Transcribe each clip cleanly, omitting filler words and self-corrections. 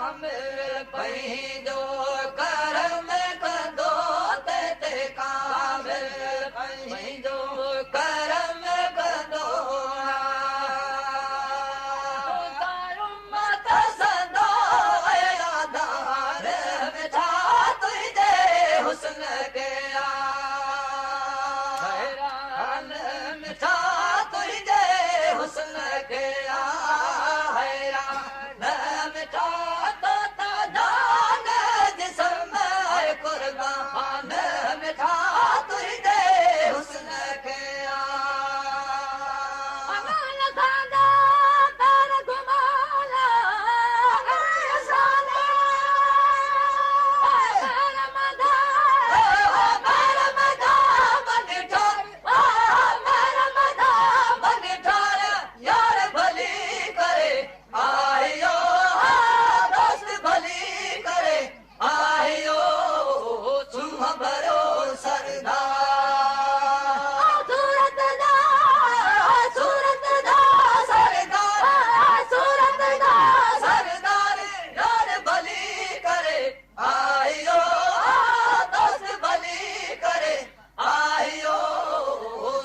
पंहिंजो करम कंदो ते कामिल पंहिंजो करम कंदो मत सदो यादार मिठा तुंहिंजे हुस्न के हैरान मिठा तुंहिंजे हुस्न के हैरान मिठा कुर्बान मिठा तुंहिंजे हुस्न के अमल खांदा पर घुमाला साले मदा बनी ठार बनी ठार यार भली करे आयो दोस्त भली करे आयो भरो सरदार सूरत दा सरदार सूरत दा सरदार यार भली करे आयो दोस्त भली करे आयो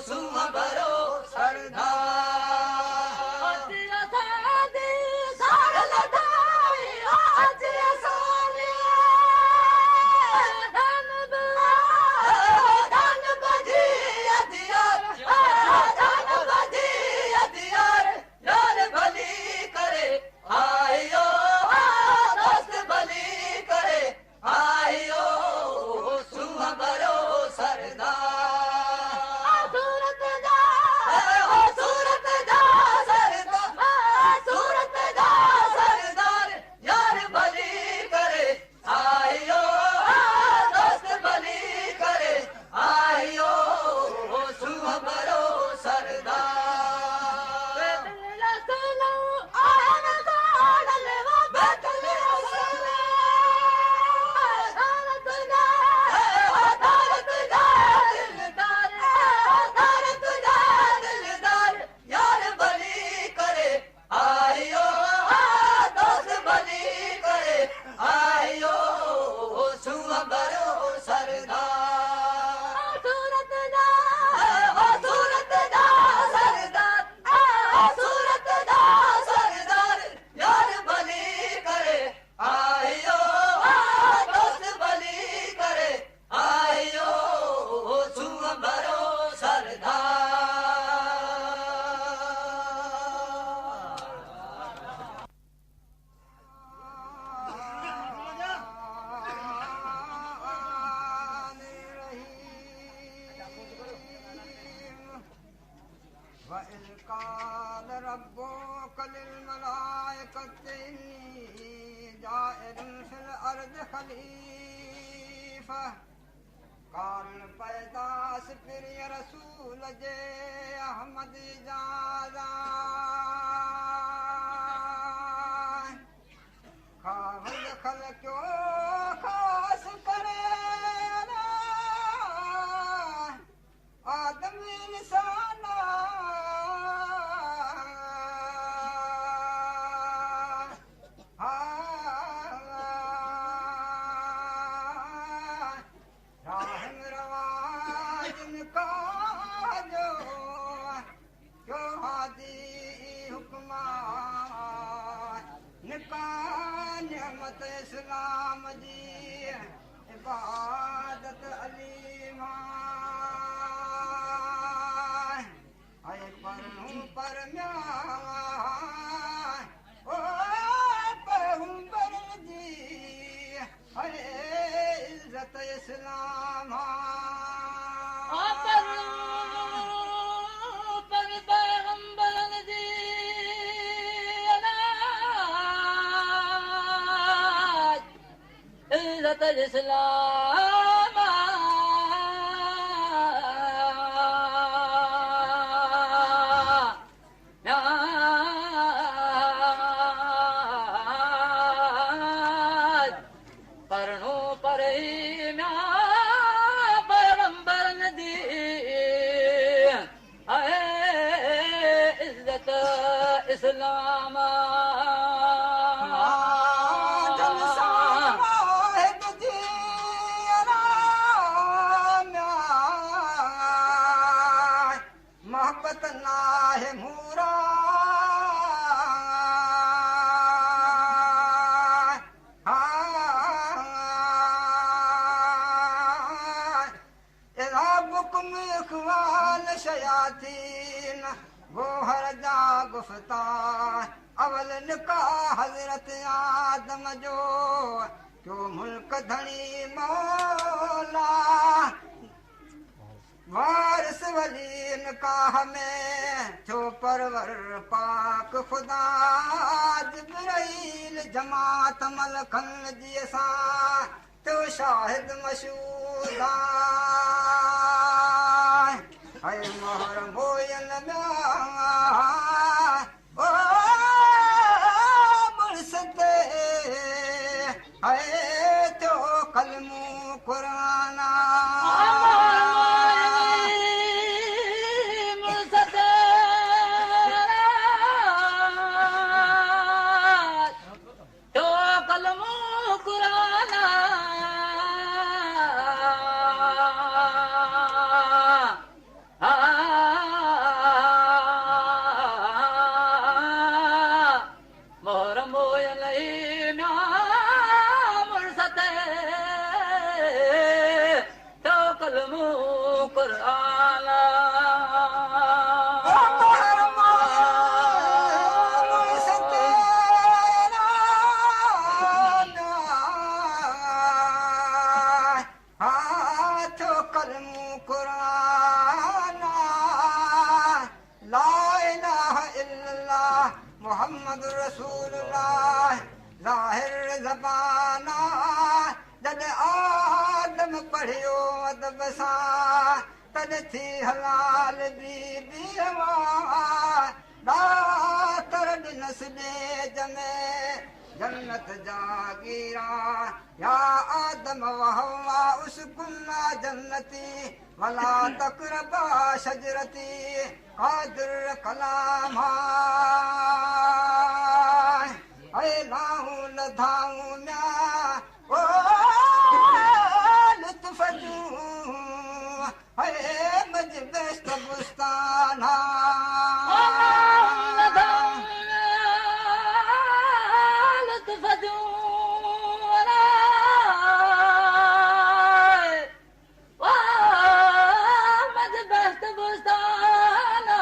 सुम भरो सरदार कारण पैदास प्रिय रसूल जे अहमद जादा खावल खल क्यों खास करे आदमी इंसाना इस्लाम जी इबादत अलीमा आए पढ़ूं पर ओ पढ़ूं पर जी अरे इज्जत इस्लाम इस्लाम पढ़ो पढ़े पैगंबर दी इज्जत इस्लाम थी न गोहर जा गुफ्तार अवल निकाह हज़रत आदम जो क्यों मुल्क धनी मौला वारिस वली निकाह में थियो परवर पाक खुदा जिब्राइल जमात मलकन जी सां तो शाहिद मशहूदा है मोहर मोयन ओ मुर्सते है तो कलमू कुराना मोहम्मद रसूलुल्लाह ज़ाहिर ज़बाना जद आदम पढ़ियो अदब सां तद थी हलाल बीबी हवा दातर ॾिनस ॾेज में जन्नत जागीरा या आदम व हवा उसकुन्ना जन्नती वला तक़रबा शजरती कादिर कलामा ऐ लाऊं लधाऊं म्या ओ लुत्फ दूं ऐ मजबस्त बुस्ताना लुत्फ दूं मजबस्त बुस्ताना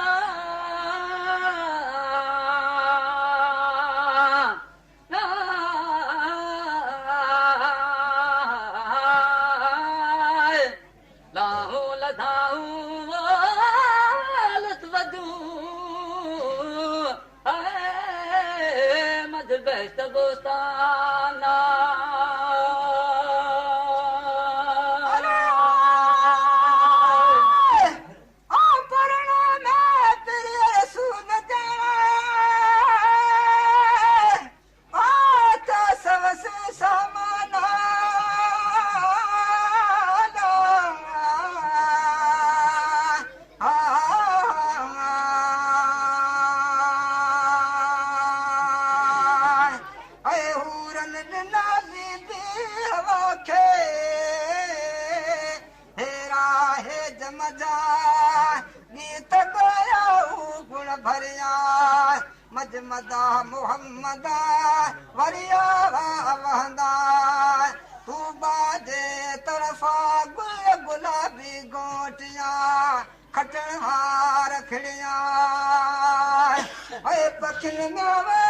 best bostana aparna mein tere sunat aata savas samana मजमदा मोहम्मदा वरिया वहंदा तू बाजे तरफा गुल गुलाबी गोटिया खटण हार खिड़िया ऐ पखिन में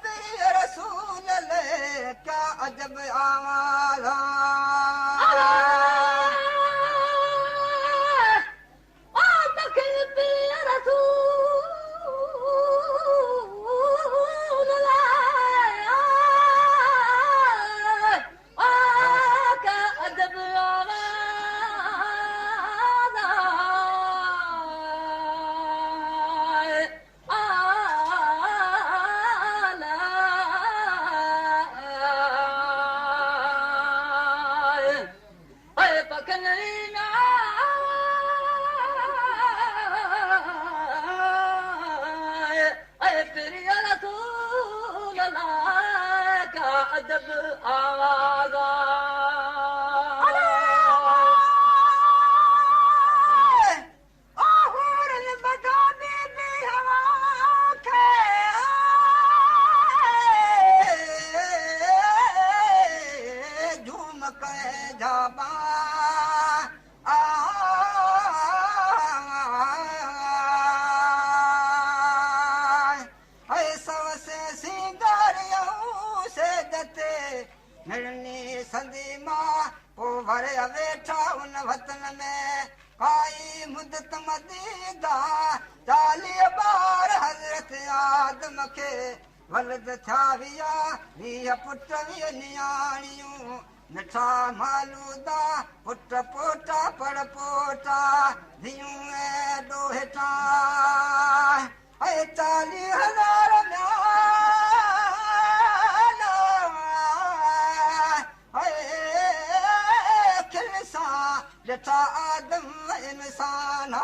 प्रिय रसूल ले क्या अजब आवाज़ वतन में काई मुदत मदीदा 40 बार हज़रत आदम खे वलद थिया विया 20 पुट 20 नियाणियूं मिठा मालूदा पुट पोटा पड़ पोटा धियूं ऐं ॾोहिटा 40,000 ॾिठा आदम इंसान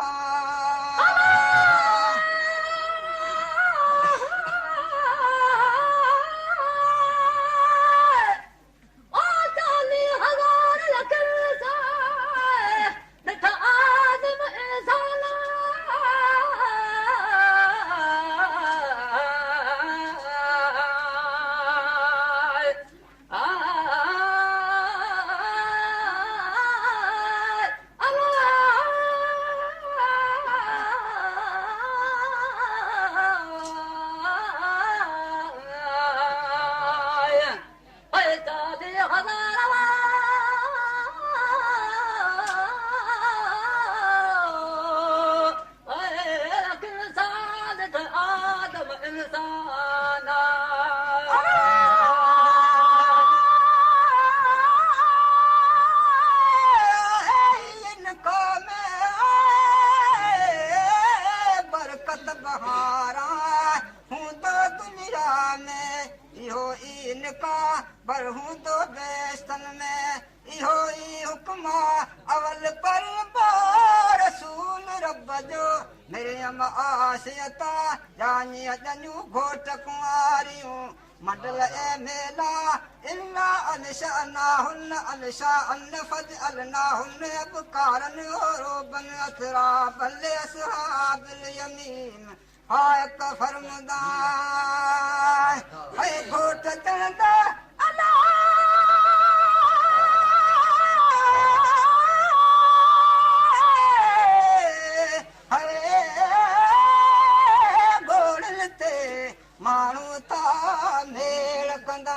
पर हूं तो बेस्तन में इहो ई हुक्म अवल पर रसूल रब जो मरियम आसियता जानी अजनू घोट कुंवारियूं मडल ए मेला इन्ना अनशअना हुन अनशा अन फजअलना हुन अबकारन रोबन अथरा बल्ले असहाबिल यमीन हायक फरमदा है घोट चंदा माण्हू था मेल कंदा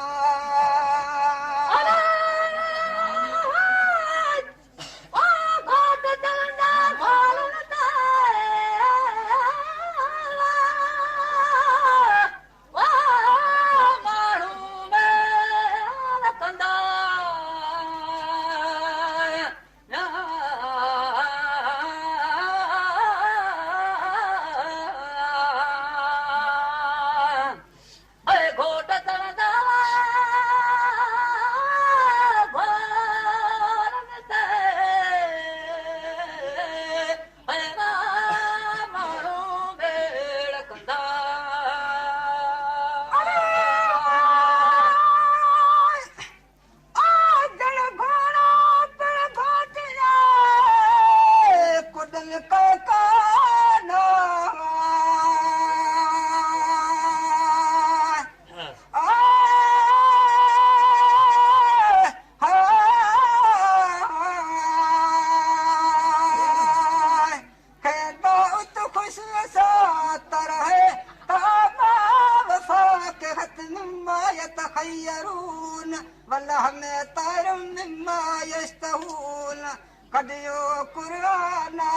कढियो कुराना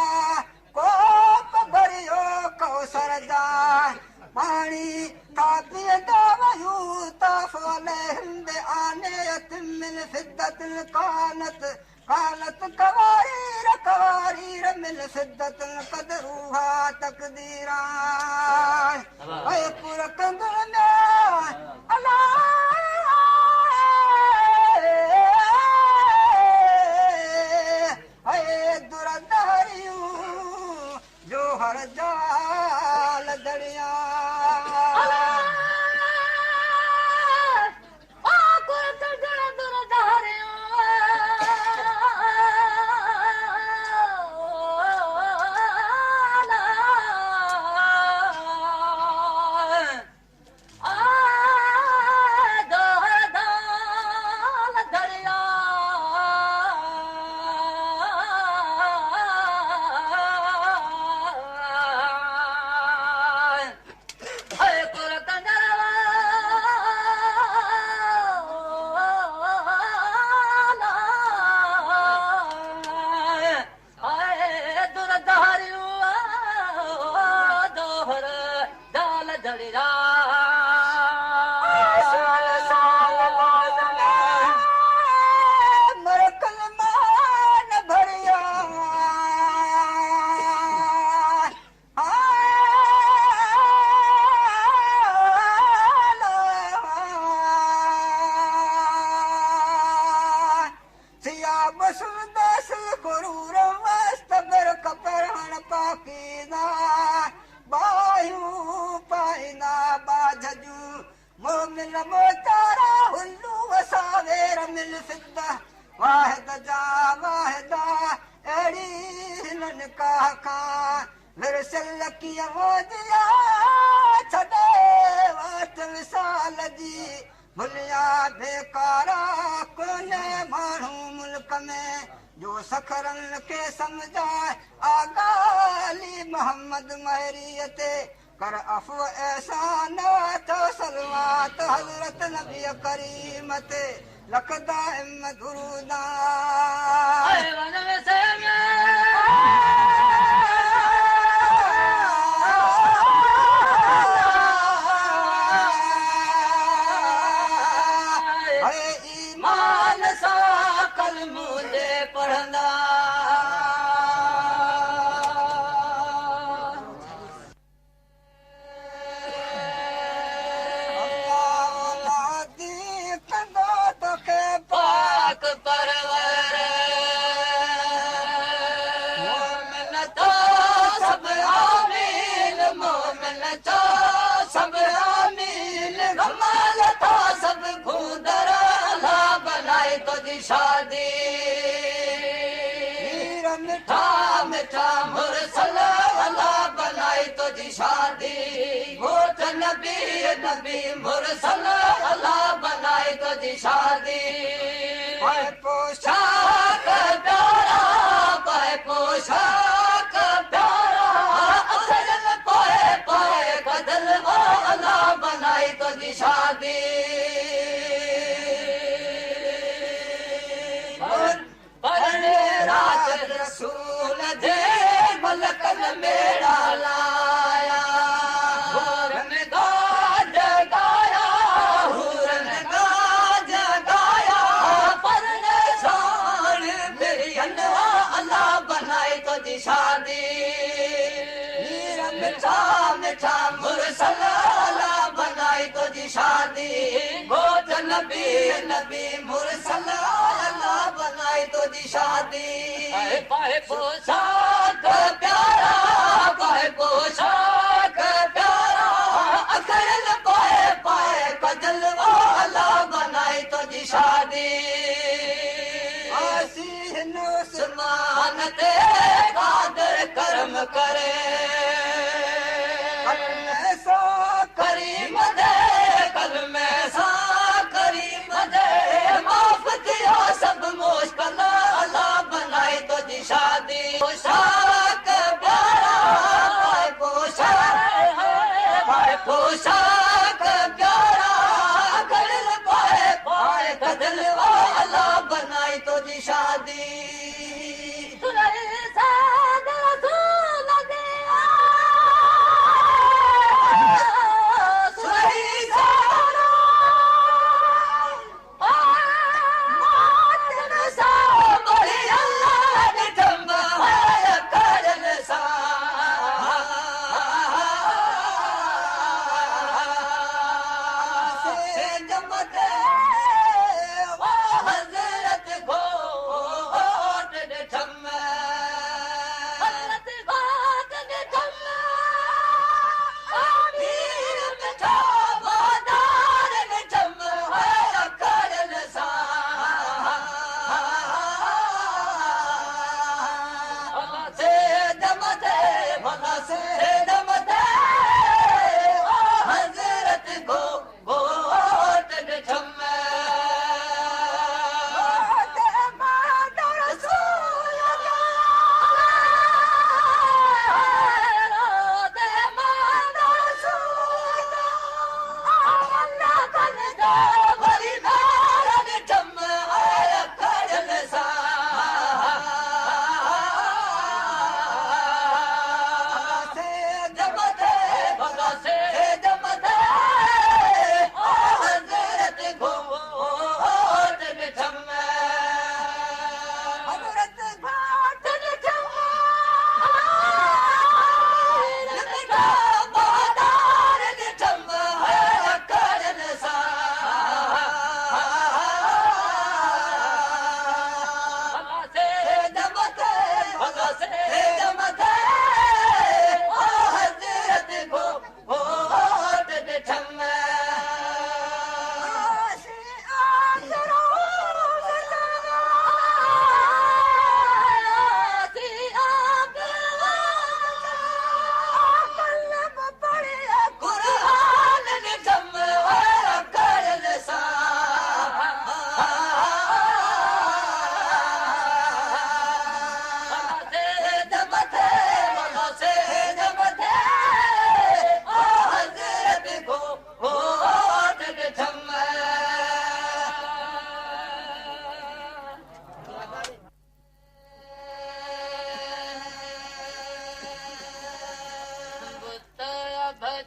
कोप भरियो कौसर जा पाणी तापींदा वयूं तफ़ले हिंद आने मिल फिद्दत कानत कानत कवारीर मिल फिद्दत कदरूहा तकदीरा ऐ पुर कंदर में अल्लाह जो हर जाल दरिया लकीअ मोदिया छॾे वट विसाल जी भुलिया बेकारा कोन्हे माण्हू मुल्क में जो सखरनि खे सम्झाए आगाली मोहम्मद महरीअ ते कर अफ़व एहसान तो सलवात हज़रत नबी करीम ते लखदा दुरूदा ईमान सां कलमू दे पढ़ंदा पाक परवर मोमिन तो सब आमीन मोमिन तो सब आमीन कमाल तो सब भूंदर अल्लाह बनाए तुझी शादी मिठा मिठा मुरसल अल्लाह बनाए तुझी शादी घोट नबी नबी मुरसल अल्लाह बनाए तुझी शादी पाए पोशाक प्यारा पाए पोशाक प्यारा अखरन पाए पाए कदल अल्लाह बनाए तुझी शादी पढ़ने रात रसूल दे मलकन मेरा लाया हुरन गाज गाया हुरन गाज गाया पढ़ने शान मेरी अल्लाह बनाए तुझी शादी मिठा मिठा मुरसल अल्लाह बनाए तुझी शादी घोट नबी नबी मुरसल अल्लाह बनाए तुझी शादी पाए पोशाक प्यारा पाए पोशाक प्यारा अखरन पाए पाए कजल अल्लाह बनाए तुझी शादी आसीन उस्मान ते कादर करम करे करीम दे कल में सा करीम दे माफ किया सब मुश्किल अल्लाह बनाए तुझी शादी पोशाक प्यारा पाए पोशाक प्यारा कदल पाए पाए कदल अल्लाह बनाए तुझी शादी हज़रत गो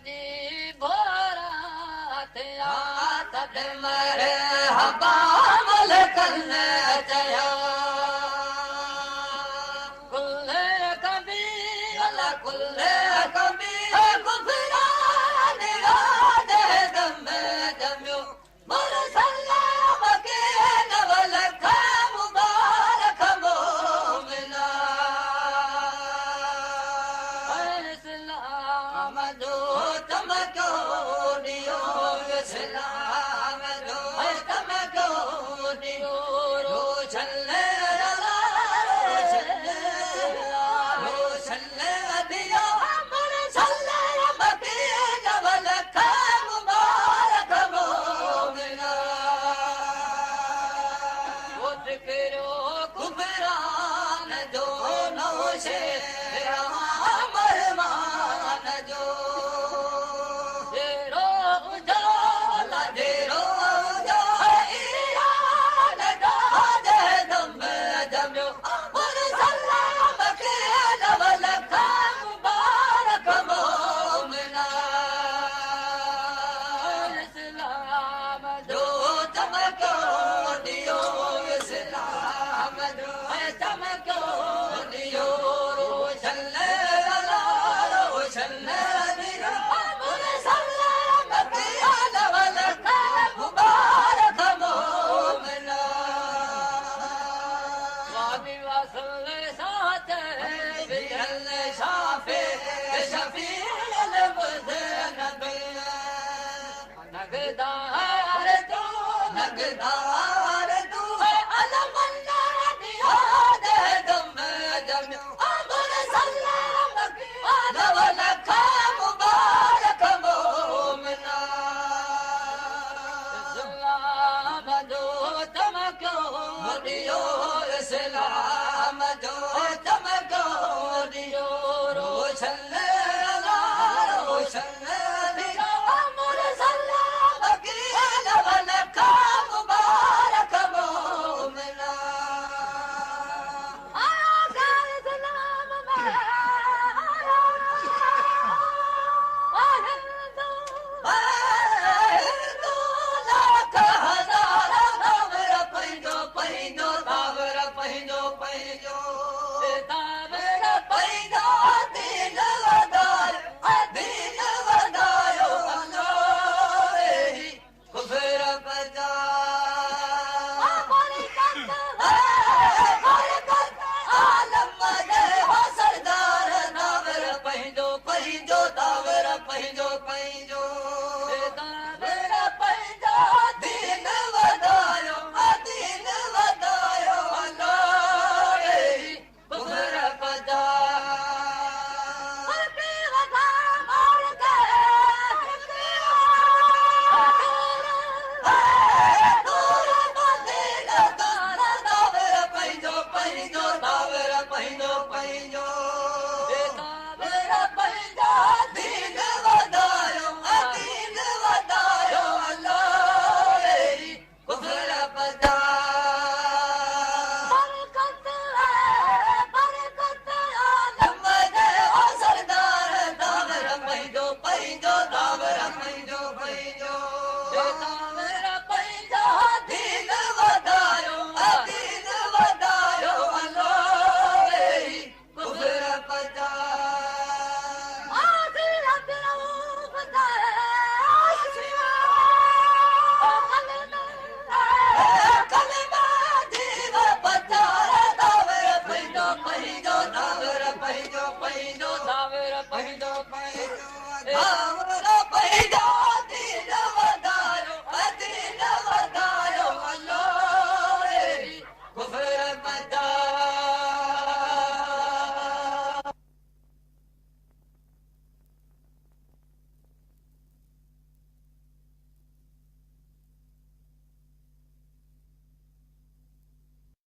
जी भोरात तॾ मरहबा मलकन चया कुल कबी अला कुल कबी गुफरान याद दम जमियो मुरसलाम के नवल खा मुबारक मोमिना इस्लाम जो चमको दियो इस्लाम जो चमको दियो रोशन रोशन दियो मुरसलाम के नवल खा मुबारक मोमिना करो कुबरान जो नौशे मरमान जो देरो उजाला देरो ईरान गाजे दम जमियो मुरसलाम के नवल खा मुबारक मोमिना इस्लाम जो चमको दियो इस्लाम जो चमको दियो रोशन रोशन दियो मुरसलाम के नवल खा मुबारक मोमिना वाबी वसल साथ बिल शाफे शफील मुज़नब नगदार तू नगदार तू अलमन्ना दिया दे दम जमियो मुरसलाम के नवल खा मुबारक मोमिना इस्लाम जो चमको दियो इस्लाम जो चमको दियो रोशन रोशन दियो मुरसलाम के नवल खा मुबारक मोमिना आया कर सलाम पंहिंजो पंहिंजो